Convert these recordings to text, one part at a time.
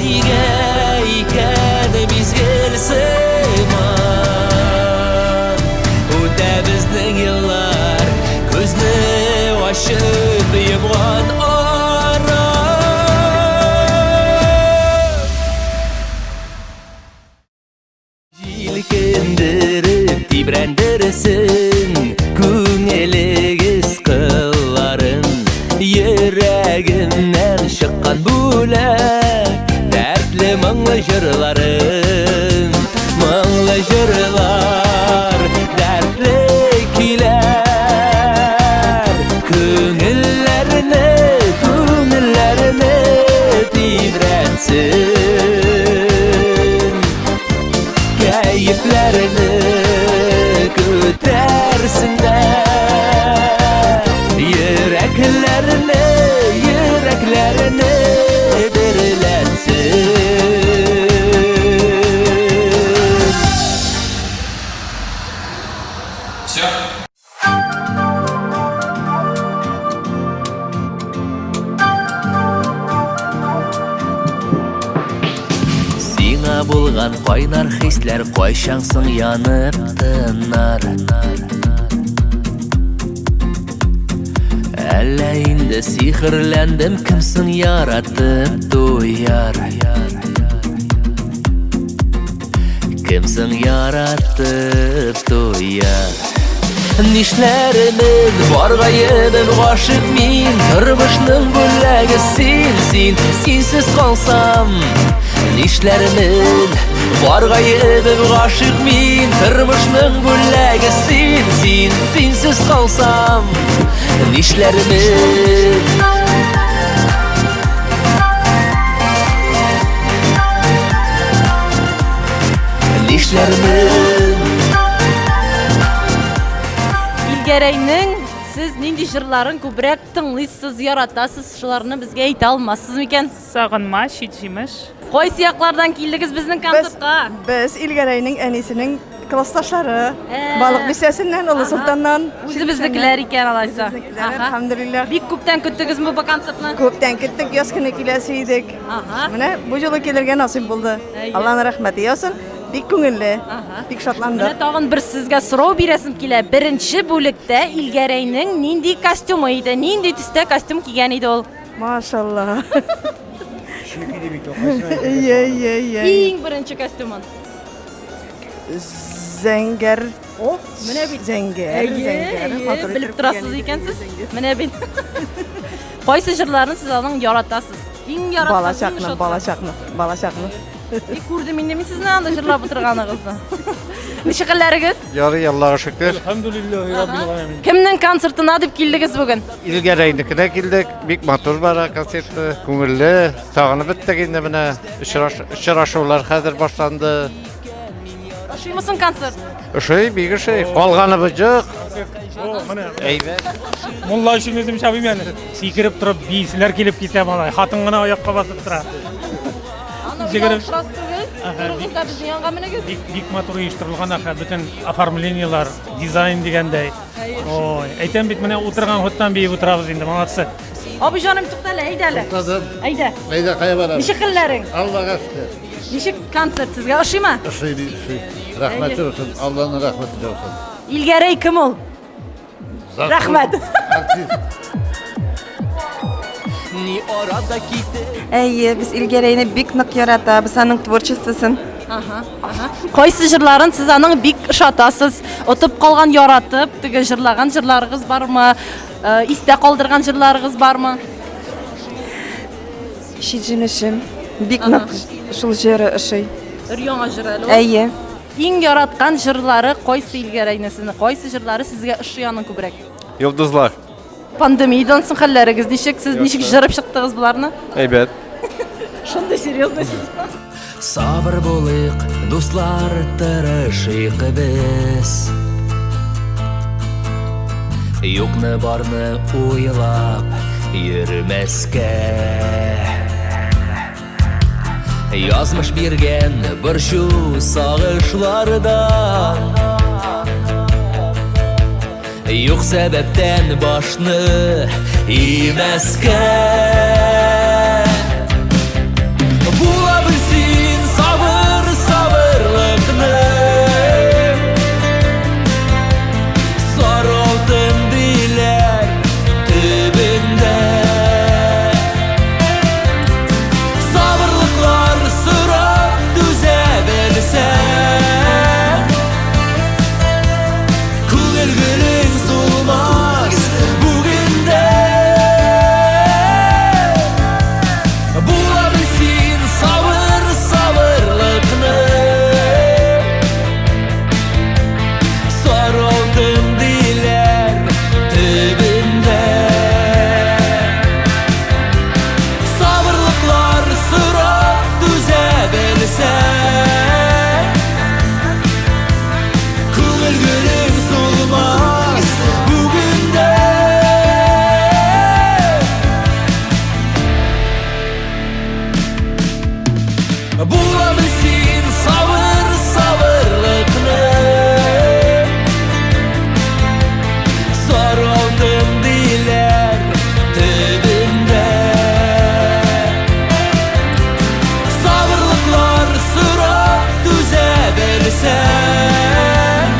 Niye ikenimiz gelseman Öte bizden yıllar Көзні ашып yumgan ara Jilkendirip tibrendirsin Көңелегіз qılların Yüreğimden şıqqan bülek Dertli mыңlı jırların Mыңlı jırlar Dertli kiler Көңілләріне tibretsin Keyiflerini götürsinler Yüreklerini birletsin Все. Сиңа булган кайнар хисләр кайчан янып тынар Әллә инде сихерләндем кемсен яратып туяр Кемсен яратып туяр Нишләремін баргайыбым гашык мин Тормышның бүләге син Синсіз қалсам Нишләремін баргайыбым гашык мин Тормышның бүләге син Синсіз қалсам Нишләремін Нишләремін Илгәрәйнең сіз нинди жырларын күбрәк тыңлыйсыз, яратасыз, шуларны безгә әйтә алмассыз микән? Сагынма, шит-җимеш. Кайсы яклардан килдегез безнең концертка? Без Илгәрәйнең әнисенең классташлары. Балык бистәсеннән, Олы Солтаннан. Үзебезнекеләр икән алайса. Алхамдулилlah. Бик күптән көттегезме бу концертны? Күптән көттек, яз көне киләсе идек. Менә бу юлы килергә насыйп булды. Аллаһның рәхмәте ясын. Бик күңелле, бик шатландык. Менә тагын бер сезгә сорау бирәсем килә. Беренче бүлектә Илгәрәйнең нинди костюмы иде? Нинди төстә костюм кигән иде ул? Машалла. Ие. Иң беренче костюмын. Зәңгәр. Менә бит. Зәңгәр. Белеп торасыз икәнсез. Менә бит. Кайсы җырларын сез аның яратасыз? Иң яраткан Балачакны. Күрдем инде мин сезне анда җырлап утырганыгызны. Ничек хәлләрегез? Ярый, Аллаһка шөкер. Алхамдулиллаһи раббил аламин. Кемнең концертына дип килдегез бүген? Илгәрәйнекенә килдек. Бик матур бара концерты. Күңелле. Сагынып беттек инде менә. Очрашулар хәзер башланды. Ошыймысын концерт? Ошый, бик ошый. Калганы быжык. Әйбәт. Мулла өчен үзем шабыйм яны. Сикереп торып, бисиләр килеп китә бала. Хатын гына аякка басып тора. Җигәрем. Кызда безнең янга менегез. Бик матур оештырылган аха, бөтен оформлениялар, дизайн дигәндәй. Ой, әйтәм бит менә утырган хоттан биеп утырабыз инде, молодцы. Абый җаным, туктале, әйдәле. Әйдә. Әйдә, кая барабыз? Ничек хәлләрең? Аллаһка шөкер. Ничек концерт сезгә ошыймы? Ошый. Рәхмәт olsun. Аллаһның рәхмәте olsun. Илгәрәй кем ул? Рәхмәт. Ни арада китте Әйе, без Илгәрәйне бик нык яратабыз, аның творчествосын. Кайсы җырларын сез аның бик ошатасыз? Отып калган, яратып, теге җырлаган җырларыгыз бармы? Истә калдырган җырларыгыз бармы? Шит-җимешем бик нык шул җыры ошый. Яңа җыр әле. Әйе. Иң яраткан җырлары кайсы Илгәрәйнең? Кайсы җырлары сезгә ошый аның күбрәк? Йолдызлар. Пандемиядан соң хәлләрегез ничек? Сез ничек җырып чыктыгыз буларны? Әйбәт. Шундый серьезно. Сабыр булыйк, дуслар, тырышыйк без Юкны барны уйлап йөрмәскә Язмыш биргән борчу сагышлардан Юк сәбәптән башны имәскә Була Була білсін сабыр сабырлықны Сары алтын дейлер түбінде Сабырлықлар сұрап түзе берсен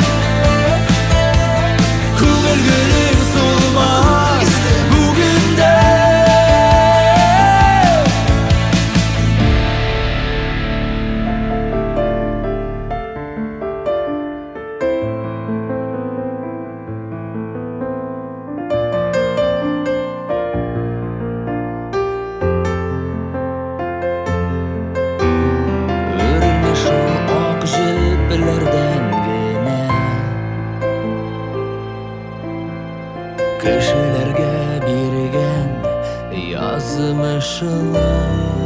Күңіл гүлің солмас бүгінде Өрілмеш ол ақ жіпілерден генә Кешеләргә биргән язмышлар